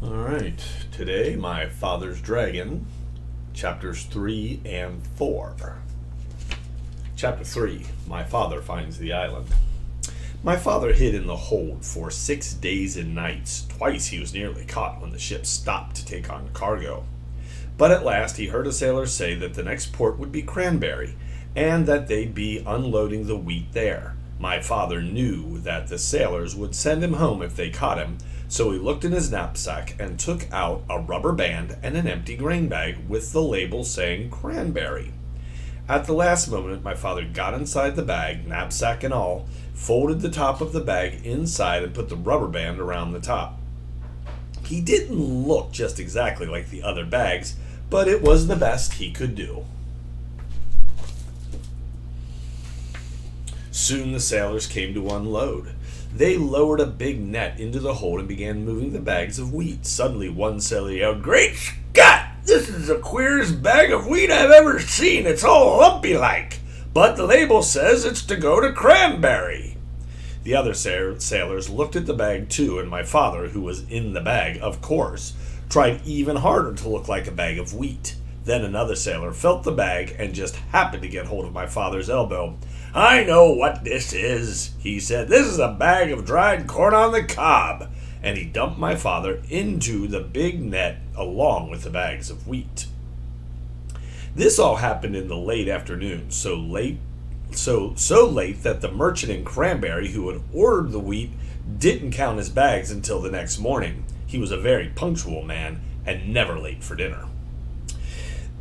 All right, today my father's dragon, chapters 3 and 4. Chapter 3. My father finds the island. My father hid in the hold for 6 days and nights. Twice he was nearly caught when the ship stopped to take on cargo. But at last he heard a sailor say that the next port would be Cranberry, and that they'd be unloading the wheat there. My father knew that the sailors would send him home if they caught him, so he looked in his knapsack and took out a rubber band and an empty grain bag with the label saying Cranberry. At the last moment, my father got inside the bag, knapsack and all, folded the top of the bag inside, and put the rubber band around the top. He didn't look just exactly like the other bags, but it was the best he could do. Soon the sailors came to unload. They lowered a big net into the hold and began moving the bags of wheat. Suddenly one sailor yelled, "Great Scott! This is the queerest bag of wheat I've ever seen. It's all lumpy like, but the label says it's to go to Cranberry." The other sailors looked at the bag too, and my father, who was in the bag, of course, tried even harder to look like a bag of wheat. Then another sailor felt the bag and just happened to get hold of my father's elbow. "I know what this is," he said. "This is a bag of dried corn on the cob." And he dumped my father into the big net along with the bags of wheat. This all happened in the late afternoon, so late that the merchant in Cranberry who had ordered the wheat didn't count his bags until the next morning. He was a very punctual man and never late for dinner.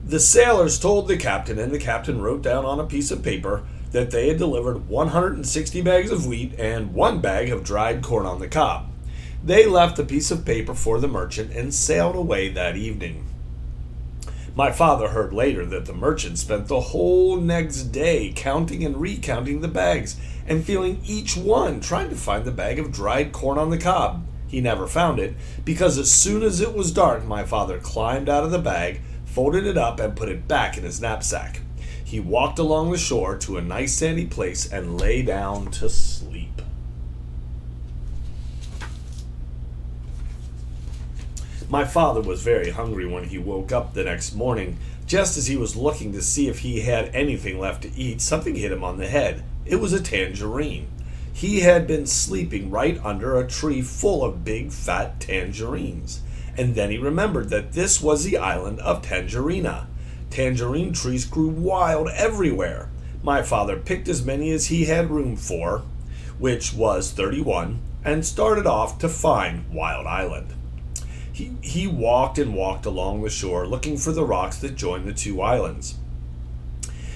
The sailors told the captain, and the captain wrote down on a piece of paper that they had delivered 160 bags of wheat and 1 bag of dried corn on the cob. They left the piece of paper for the merchant and sailed away that evening. My father heard later that the merchant spent the whole next day counting and recounting the bags and feeling each one, trying to find the bag of dried corn on the cob. He never found it, because as soon as it was dark, my father climbed out of the bag, folded it up, and put it back in his knapsack. He walked along the shore to a nice sandy place and lay down to sleep. My father was very hungry when he woke up the next morning. Just as he was looking to see if he had anything left to eat, something hit him on the head. It was a tangerine. He had been sleeping right under a tree full of big fat tangerines. And then he remembered that this was the island of Tangerina. Tangerine trees grew wild everywhere. My father picked as many as he had room for, which was 31, and started off to find Wild Island. He walked and walked along the shore, looking for the rocks that joined the two islands.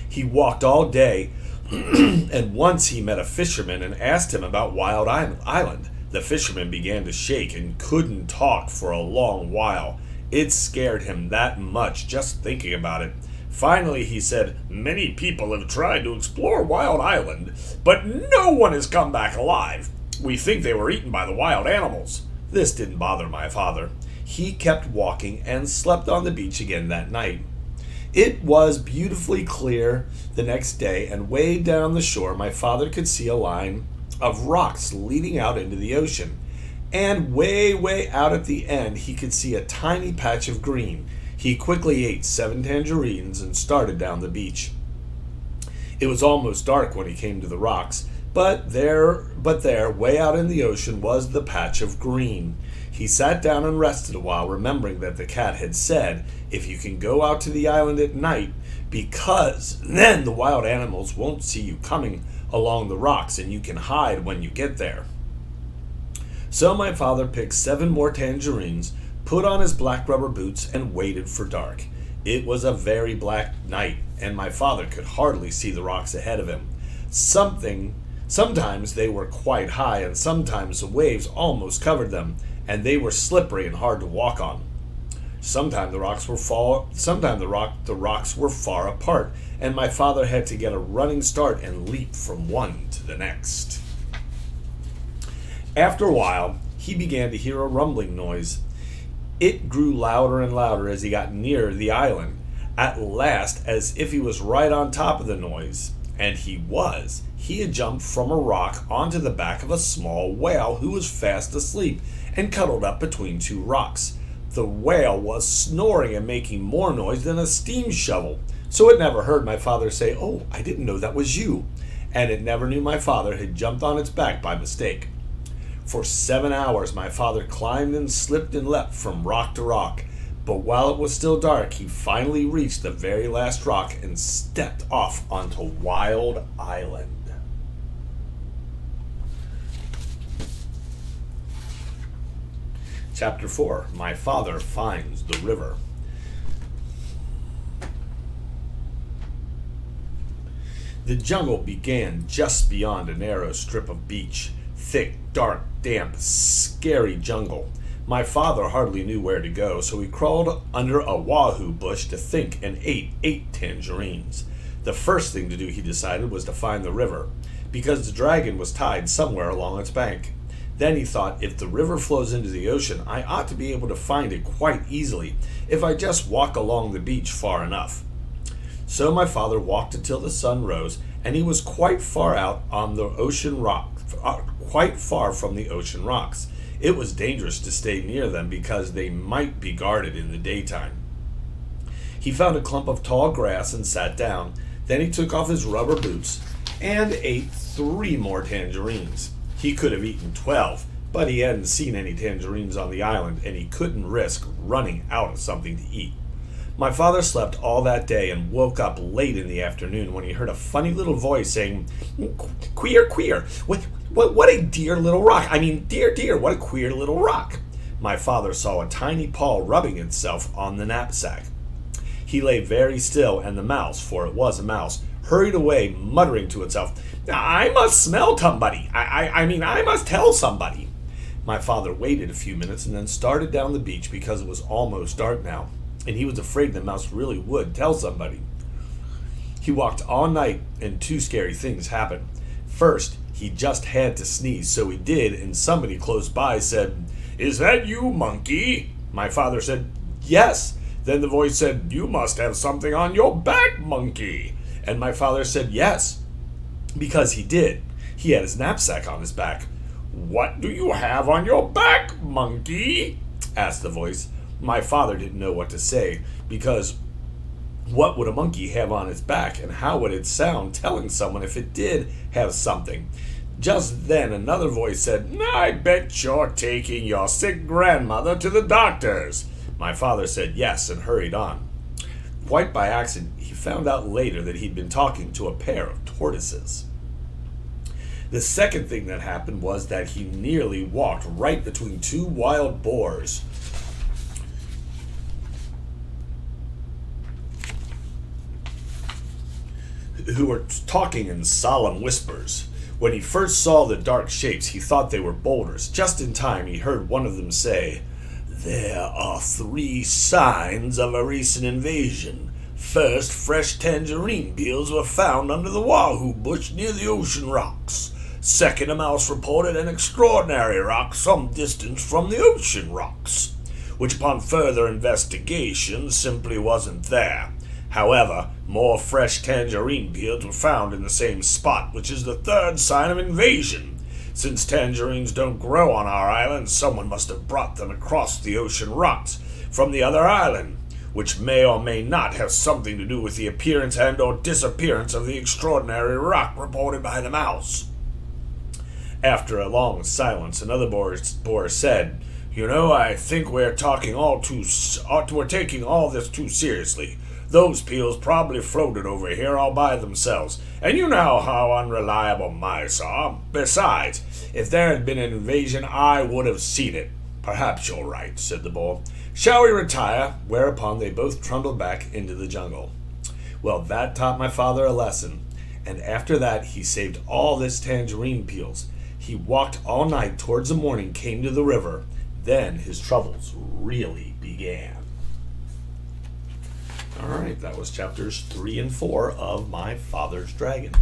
He walked all day, and once he met a fisherman and asked him about Wild Island. The fisherman began to shake and couldn't talk for a long while. It scared him that much just thinking about it. Finally he said, "Many people have tried to explore Wild Island, but no one has come back alive. We think they were eaten by the wild animals." This didn't bother my father. He kept walking and slept on the beach again that night. It was beautifully clear the next day, and way down the shore my father could see a line of rocks leading out into the ocean. And way out at the end, he could see a tiny patch of green. He quickly ate 7 tangerines and started down the beach. It was almost dark when he came to the rocks, but there, way out in the ocean, was the patch of green. He sat down and rested a while, remembering that the cat had said, "If you can go out to the island at night, because then the wild animals won't see you coming along the rocks and you can hide when you get there." So my father picked 7 more tangerines, put on his black rubber boots, and waited for dark. It was a very black night, and my father could hardly see the rocks ahead of him. Sometimes they were quite high, and sometimes the waves almost covered them, and they were slippery and hard to walk on. Sometimes the rocks were far apart, and my father had to get a running start and leap from one to the next. After a while, he began to hear a rumbling noise. It grew louder and louder as he got nearer the island. At last, as if he was right on top of the noise, and he was, he had jumped from a rock onto the back of a small whale who was fast asleep, and cuddled up between two rocks. The whale was snoring and making more noise than a steam shovel, so it never heard my father say, "Oh, I didn't know that was you," and it never knew my father had jumped on its back by mistake. For 7 hours my father climbed and slipped and leapt from rock to rock, but while it was still dark, he finally reached the very last rock and stepped off onto Wild Island. Chapter 4. My Father Finds the River. The jungle began just beyond a narrow strip of beach. Thick, dark, damp, scary jungle. My father hardly knew where to go, so he crawled under a wahoo bush to think and ate 8 tangerines. The first thing to do, he decided, was to find the river, because the dragon was tied somewhere along its bank. Then he thought, if the river flows into the ocean, I ought to be able to find it quite easily if I just walk along the beach far enough. So my father walked until the sun rose, and he was quite far out on the ocean quite far from the ocean rocks. It was dangerous to stay near them because they might be guarded in the daytime. He found a clump of tall grass and sat down. Then he took off his rubber boots and ate 3 more tangerines. He could have eaten 12, but he hadn't seen any tangerines on the island, and he couldn't risk running out of something to eat. My father slept all that day and woke up late in the afternoon when he heard a funny little voice saying, "Queer, queer, what a dear little rock. I mean, dear, what a queer little rock." My father saw a tiny paw rubbing itself on the knapsack. He lay very still, and the mouse, for it was a mouse, hurried away, muttering to itself, "I must smell somebody. I must tell somebody." My father waited a few minutes and then started down the beach because it was almost dark now, and he was afraid the mouse really would tell somebody. He walked all night, and 2 scary things happened. First, he just had to sneeze, so he did, and somebody close by said, "Is that you, monkey?" My father said, "Yes." Then the voice said, "You must have something on your back, monkey." And my father said, "Yes," because he did. He had his knapsack on his back. "What do you have on your back, monkey?" asked the voice. My father didn't know what to say, because what would a monkey have on its back, and how would it sound telling someone if it did have something? Just then another voice said, "I bet you're taking your sick grandmother to the doctor's." My father said yes and hurried on. Quite by accident, he found out later that he'd been talking to a pair of tortoises. The second thing that happened was that he nearly walked right between 2 wild boars. Who were talking in solemn whispers. When he first saw the dark shapes, he thought they were boulders. Just in time, he heard one of them say, "There are 3 signs of a recent invasion. First, fresh tangerine peels were found under the wahoo bush near the ocean rocks. Second, a mouse reported an extraordinary rock some distance from the ocean rocks, which upon further investigation simply wasn't there. However, more fresh tangerine peels were found in the same spot, which is the 3rd sign of invasion. Since tangerines don't grow on our island, someone must have brought them across the ocean rocks from the other island, which may or may not have something to do with the appearance and or disappearance of the extraordinary rock reported by the mouse." After a long silence, another boar said, I think we're taking all this too seriously. Those peels probably floated over here all by themselves, and you know how unreliable mice are. Besides, if there had been an invasion, I would have seen it." "Perhaps you're right," said the boar. "Shall we retire?" Whereupon they both trundled back into the jungle. Well, that taught my father a lesson, and after that he saved all his tangerine peels. He walked all night towards the morning, came to the river. Then his troubles really began. All right, that was chapters 3 and 4 of My Father's Dragon.